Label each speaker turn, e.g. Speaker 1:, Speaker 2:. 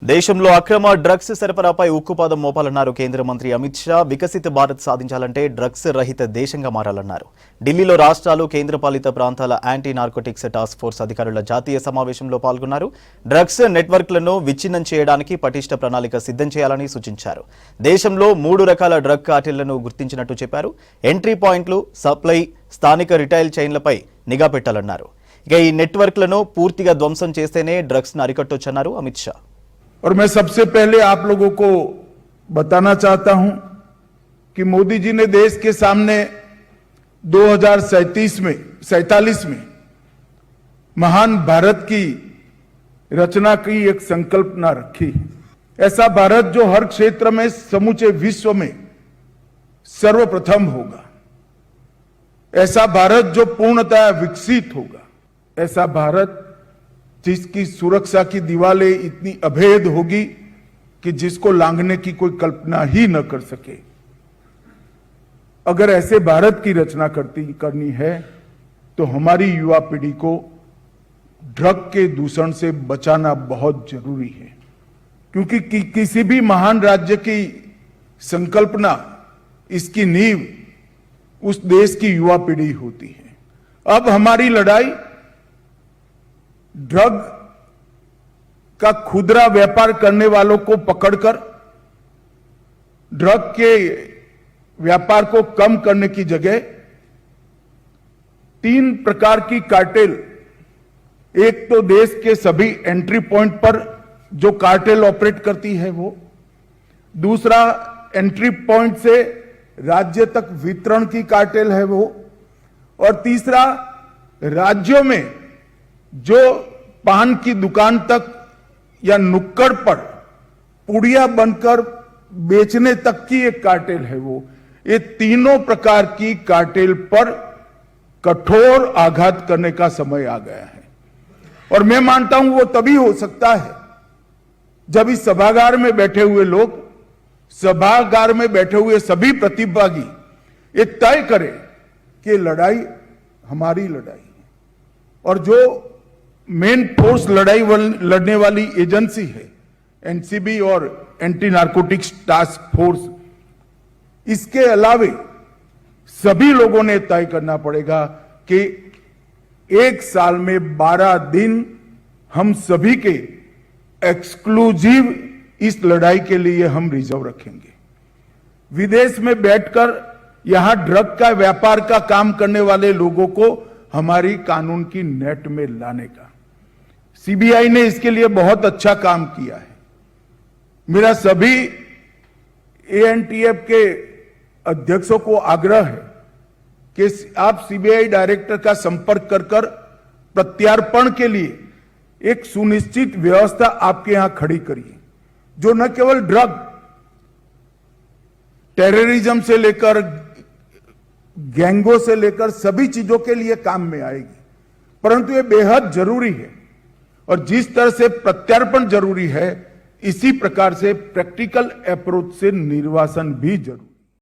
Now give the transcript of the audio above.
Speaker 1: దేశంలో అక్రమ డ్రగ్స్ సరఫరాపై ఉక్కుపాదం మోపాలన్నారు కేంద్ర మంత్రి అమిత్ షా. వికసిత భారత్ సాధించాలంటే డ్రగ్స్ రహిత దేశంగా మారాలన్నారు. ఢిల్లీలో రాష్ట్రాలు కేంద్రపాలిత ప్రాంతాల యాంటీ నార్కోటిక్స్ టాస్క్ ఫోర్స్ అధికారుల జాతీయ సమావేశంలో పాల్గొన్నారు. డ్రగ్స్ నెట్వర్క్లను విచ్ఛిన్నం చేయడానికి పటిష్ట ప్రణాళిక సిద్ధం చేయాలని సూచించారు. దేశంలో 3 రకాల డ్రగ్ కార్టెళ్లను గుర్తించినట్టు చెప్పారు. ఎంట్రీ పాయింట్లు, సప్లై, స్థానిక రిటైల్ చైన్లపై నిఘా పెట్టాలన్నారు. ఇక ఈ నెట్వర్క్లను పూర్తిగా ధ్వంసం చేస్తేనే డ్రగ్స్ ను అరికట్టొచ్చన్నారు అమిత్ షా.
Speaker 2: और मैं सबसे पहले आप लोगों को बताना चाहता हूं कि मोदी जी ने देश के सामने 2047 में महान भारत की रचना की एक संकल्पना रखी है। ऐसा भारत जो हर क्षेत्र में समूचे विश्व में सर्वप्रथम होगा, ऐसा भारत जो पूर्णतः विकसित होगा, ऐसा भारत जिसकी सुरक्षा की दीवारें इतनी अभेद होगी कि जिसको लांघने की कोई कल्पना ही न कर सके। अगर ऐसे भारत की रचना करनी है तो हमारी युवा पीढ़ी को ड्रग के दूषण से बचाना बहुत जरूरी है, क्योंकि किसी भी महान राज्य की संकल्पना, इसकी नींव उस देश की युवा पीढ़ी होती है। अब हमारी लड़ाई ड्रग का खुदरा व्यापार करने वालों को पकड़कर ड्रग के व्यापार को कम करने की जगह 3 प्रकार की कार्टेल, एक तो देश के सभी एंट्री पॉइंट पर जो कार्टेल ऑपरेट करती है वो, दूसरा एंट्री पॉइंट से राज्य तक वितरण की कार्टेल है वो, और तीसरा राज्यों में जो पान की दुकान तक या नुक्कड़ पर पुड़िया बनकर बेचने तक की एक कार्टेल है वो। ये तीनों प्रकार की कार्टेल पर कठोर आघात करने का समय आ गया है, और मैं मानता हूं वो तभी हो सकता है जब इस सभागार में बैठे हुए लोग, सभागार में बैठे हुए सभी प्रतिभागी ये तय करें कि लड़ाई हमारी लड़ाई है, और जो मेन फोर्स लड़ाई लड़ने वाली एजेंसी है एनसीबी और एंटी नार्कोटिक्स टास्क फोर्स, इसके अलावे सभी लोगों ने तय करना पड़ेगा कि 1 साल में 12 दिन हम सभी के एक्सक्लूसिव इस लड़ाई के लिए हम रिजर्व रखेंगे। विदेश में बैठकर यहां ड्रग का व्यापार का काम करने वाले लोगों को हमारी कानून की नेट में लाने का सीबीआई ने इसके लिए बहुत अच्छा काम किया है। मेरा सभी एएनटीएफ के अध्यक्षों को आग्रह है कि आप सीबीआई डायरेक्टर का संपर्क कर प्रत्यार्पण के लिए एक सुनिश्चित व्यवस्था आपके यहां खड़ी करिए, जो न केवल ड्रग, टेररिज्म से लेकर गैंगों से लेकर सभी चीजों के लिए काम में आएगी, परंतु ये बेहद जरूरी है। और जिस तरह से प्रत्यार्पण जरूरी है, इसी प्रकार से प्रैक्टिकल अप्रोच से निर्वासन भी जरूरी है।